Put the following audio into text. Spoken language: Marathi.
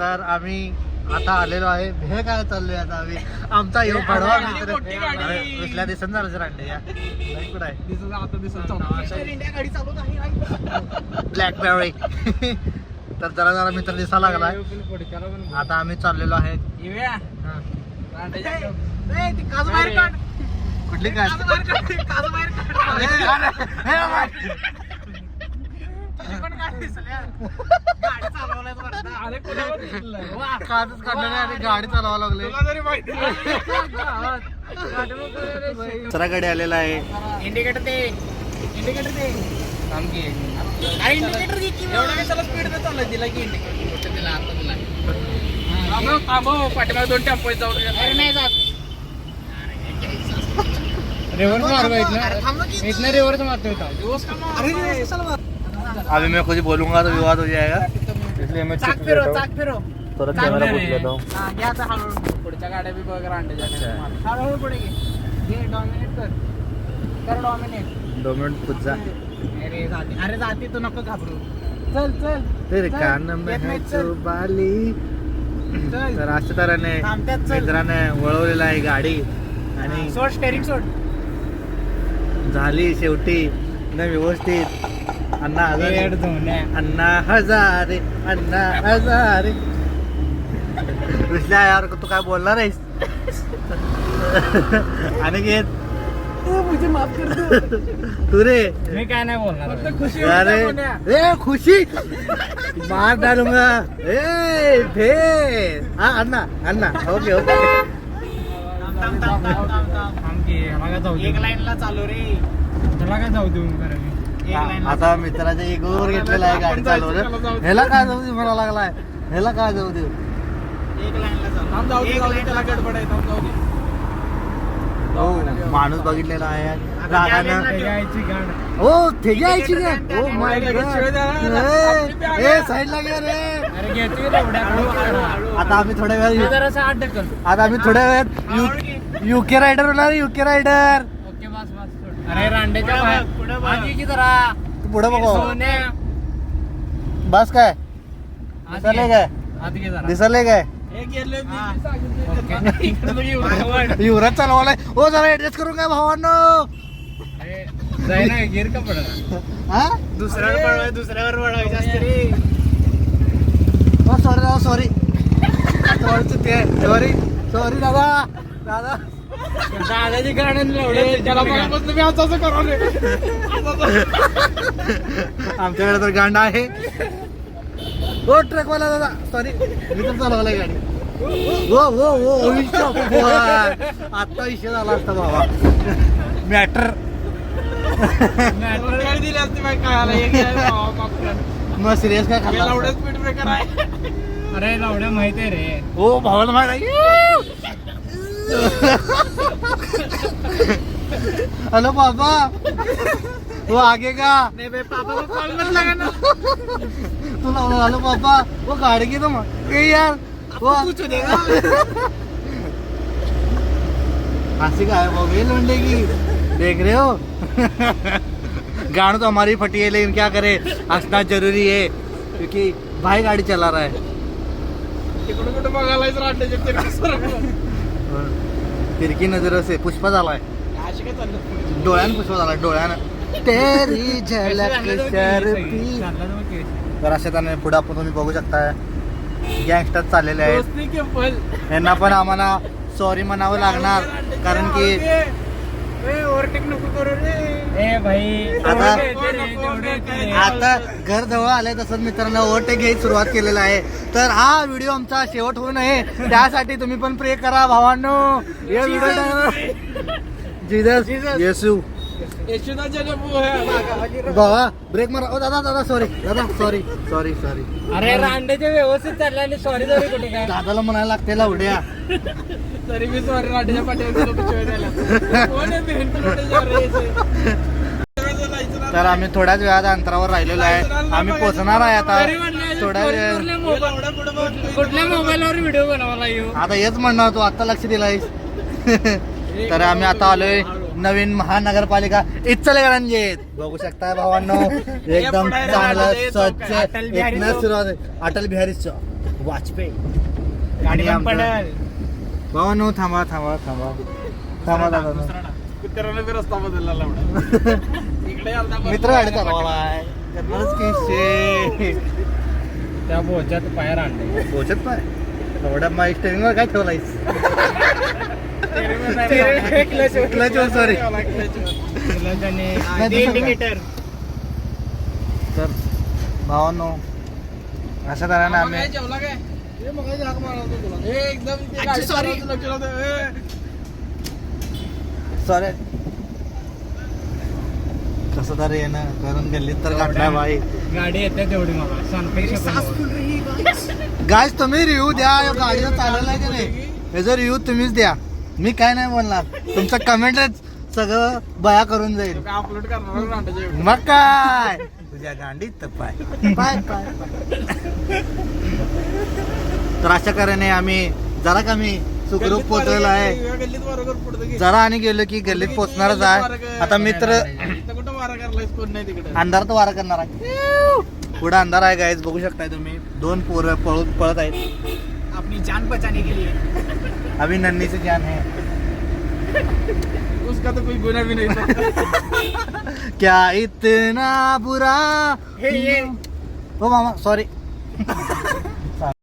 तर आम्ही आता आलेलो आहे. हे काय चाललोय आता आम्ही आमचा येऊ पडवा मित्र दुसऱ्या दिवसात झालं रांडे या कुठं आहे ब्लॅक बॅरी. तर जरा जरा मित्र दिसा लागलाय. आता आम्ही चाललेलो आहे. कुठली काय काजच काढलेलं आणि गाडी चालवा लागले. दुसरा गाडी आलेला आहे. इंडिकेटर दे इंडिकेटर दे आमची इंडिकेटर दे की एवढा कशाला स्पीड ने चालला दिला की इंडिकेटर दिला आता दिला थांबव पाठीमागे 2 टेम्पो जाऊ अरे नाही जात रिव्हर्स मारवा इतना रिव्हर्स मारते होता अरे अभी मैं कुछ बोलूंगा तो विवाद हो जाएगा, इसलिए मैं चाक फिरो थोड़ा कैमरा पूछ लेता हूँ. या आता हळूहळू पुढच्या गाड्या बी बघ रांडे हळूहळू पुढे घे डॉमिनेट कर डॉमिनेट 2 मिनट कुछ जा. अरे जाती तू नको घाबरू चल चल तेरे कान में है चुबाली. तर अशा तऱ्हेने मित्राने वळवलेला आहे गाडी आणि सोड स्टेरिंग सोड झाली शेवटी न व्यवस्थित. अण्णा हजारे विसल्या यार तू काय बोलणार आहेस. आणि घेत मुझे माफ कर दो तू रे मी काय नाही बोलणार खुशी अरे ए खुशी मार डालूंगा ए भेद. हा अण्णा ओके ओके एक लाईनला चालू रे त्याला काय जाऊ देऊ आता मित्राच्या इगोवर घेतलेला आहे गाडी चालवलं. ह्याला काय जाऊ दे म्हणा लागलाय. ह्याला काय जाऊ देऊ एक लाईनला चालू त्याला गडबड आहे जाऊ दे. हो माणूस बघितलेला आहे रागानं. हो ठेगी यायची का ओ माय गॉड ए साईडला घे रे. आता आम्ही थोड्या वेळात युके रायडर होणार. युके रायडर अरे रांडेच्या जरा पुढे बघा बस काय दिसले काय युवराज चालवालाय. हो जरा ऍडजस्ट करून काय भावांनो गिर का पडत हा दुसऱ्यावर वळवायचं असते रे. हो सॉरी सॉरी दादा दादाची गाडी त्याला मगापासून मी असं करू आमच्याकडे तर गांडा आहे. हो ट्रकवाला दादा सॉरी मी तर चालवलाय गाडी. हो आत्ता विषय झाला असता बाबा मॅटर दिली असते काय मग सिरियस काय खाल्ला लावड्या स्पीड ब्रेकर आहे. अरे लावड्या माहित आहे रे. हो भावाला माहित आहे. हेलो पापा वो आगे का नहीं बे पापा को कॉल मत लगाना. तुला हेलो पापा वो गाड़ी की तो यार वो पूछ देगा हंसी का है वो भी लौंडे की देख रहे हो. गाड़ी तो हमारी फटी है लेकिन क्या करे हंसना जरूरी है क्योंकि भाई गाड़ी चला रहा है. कुठे बघायलाच रांडेचे तिरकी नजर से पुष्पा झालाय. डोळ्यान पुष्पा झालाय डोळ्यानं. तेरी झलक शर्फी. तर अशा त्याने पुढे आपण तुम्ही बघू शकता गँगस्टर चाललेले आहेत. यांना पण आम्हाला सॉरी म्हणावं लागणार कारण की ओव्हरटेक नको करू रे. ए भाई आता घर जवळ आलंय तसंच मित्रांनो ओव्हरटेक घ्यायची सुरुवात केलेला आहे. तर हा व्हिडिओ आमचा शेवट होऊ नये त्यासाठी तुम्ही पण प्रे करा भावांनो. या व्हिडिओ जीसस येशू बाबा ब्रेक मारा. दादा सॉरी अरे रांडेचे व्यवस्थित चालला सॉरी कुठे काय दादाला म्हणायला लागते लावड्या तरी मी सॉरी रांडेच्या पाठीवर तर आम्ही थोड्याच वेळात अंतरावर राहिलेलो आहे. आम्ही पोहोचणार आहे आता थोड्या वेळ. कुठल्या मोबाईलवर व्हिडिओ बनवायला येऊ आता हेच म्हणणार तू आता लक्ष दिलायस. तर आम्ही आता आलोय नवीन महानगरपालिका इचलकरंजीत. बघू शकता भावांनो एकदम चांगलं स्वच्छ एक सुरुवात अटल बिहारी वाजपेयी गाडी आणि पण आमचं- पडेल. भावानो थांबा दादा कुत्र्यानं बी रस्ता बदलला लावडा. इकडे आलता बस. मित्र गाडी चालवायला करणारच की शे त्या बोच्यात पायर आणले. पोचत पाय एवढ्या माई स्टेरिंगवर काय ठेवलायस क्लच वर सॉरी इंडिकेटर. तर भावांनो अशा तऱ्हेने आम्ही जेवला काय हे एकदम ते गाडी चालवायचं लक्ष नव्हतं. सॉरी कसं तरी आहे ना कारण गल्लीत तर गाठला भाई गाडी येते तेवढी मला सांगते. गाईज तुम्ही रिव्ह्यू द्या या गाडीला चालवलाय की नाही याचा रिव्ह्यू तुम्हीच द्या मी काय नाही बोलणार तुमचं कमेंटच सगळं बया करून जाईल अपलोड करणार. मग काय तुझ्या गांडीत तर पाय पाय पाय तर अशा कराने आम्ही जरा कमी सुखरूप पोहोचलेलो आहे गल्लीत बरोबर पुढे जरा आणि गेलो की गल्लीत पोहोचणारच आहे आता मित्र कुठं वारा करलाय कोण नाही तिकडे. अंधारात वारा करणार आहे पुढे अंधार आहे गाईज बघू शकताय तुम्ही दोन पोरं पळत आहेत आपली जान बचाने के लिए. अभी नन्ही से जान है उसका तो कोई गुना भी नहीं था. क्या इतना बुरा हे ओ मामा सॉरी